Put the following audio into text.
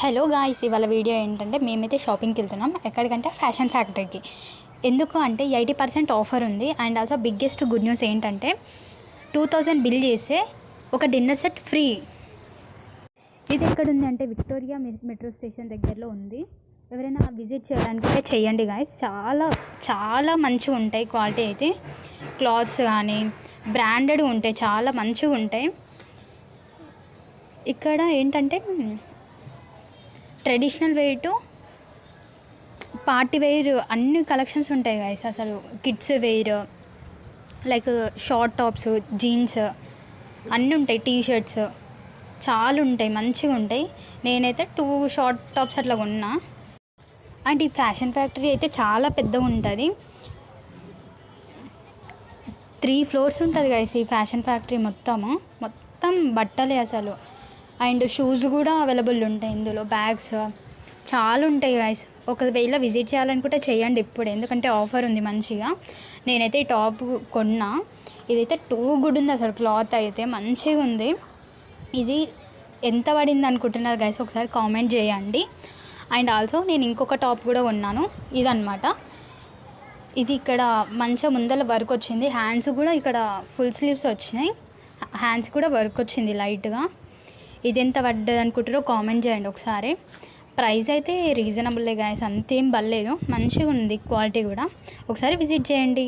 Hello guys, ఇవాళ video ఏంటంటే మేమైతే షాపింగ్కి వెళ్తున్నాం. ఎక్కడికంటే ఫ్యాషన్ ఫ్యాక్టరీకి. ఎందుకు అంటే 80% ఆఫర్ ఉంది. And also biggest good news ఏంటంటే 2000 బిల్ చేస్తే ఒక డిన్నర్ సెట్ ఫ్రీ. ఇది ఎక్కడ ఉంది అంటే విక్టోరియా మెట్రో స్టేషన్ దగ్గరలో ఉంది. ఎవరైనా విజిట్ చేయాలనుకుంటే చెయ్యండి గాయ్స్. చాలా చాలా మంచిగా ఉంటాయి. క్వాలిటీ అయితే క్లాత్స్ కానీ బ్రాండెడ్ ఉంటాయి, చాలా మంచిగా ఉంటాయి. ఇక్కడ ఏంటంటే traditional wear to party wear అన్ని కలెక్షన్స్ ఉంటాయి గాయస్. అసలు kids wear like short tops, jeans అన్నీ ఉంటాయి. టీ షర్ట్స్ చాలా ఉంటాయి, మంచిగా ఉంటాయి. నేనైతే 2 షార్ట్ టాప్స్ అట్లా కొన్నా. అండ్ ఈ ఫ్యాషన్ ఫ్యాక్టరీ అయితే చాలా పెద్దగా ఉంటుంది. 3 ఫ్లోర్స్ ఉంటుంది గాయస్ ఈ ఫ్యాషన్ ఫ్యాక్టరీ. మొత్తం బట్టలే అసలు. అండ్ షూస్ కూడా అవైలబుల్ ఉంటాయి ఇందులో. బ్యాగ్స్ చాలా ఉంటాయి గాయస్. ఒకవేళ విజిట్ చేయాలనుకుంటే చేయండి ఇప్పుడు, ఎందుకంటే ఆఫర్ ఉంది మంచిగా. నేనైతే ఈ టాప్ కొన్నా. ఇదైతే టూ గుడ్ ఉంది అసలు. క్లాత్ అయితే మంచిగా ఉంది. ఇది ఎంత పడింది అనుకుంటున్నారు గాయస్, ఒకసారి కామెంట్ చేయండి. అండ్ ఆల్సో నేను ఇంకొక టాప్ కూడా కొన్నాను. ఇదన్నమాట. ఇది ఇక్కడ మంచిగా ముందర వర్క్ వచ్చింది. హ్యాండ్స్ కూడా ఇక్కడ ఫుల్ స్లీవ్స్ వచ్చినాయి. హ్యాండ్స్ కూడా వర్క్ వచ్చింది లైట్గా. ఇది ఎంత పడ్డది అనుకుంటారో కామెంట్ చేయండి ఒకసారి. ప్రైస్ అయితే రీజనబుల్లే గాయస్, అంతేం పర్లేదు. మంచిగా ఉంది క్వాలిటీ కూడా. ఒకసారి విజిట్ చేయండి.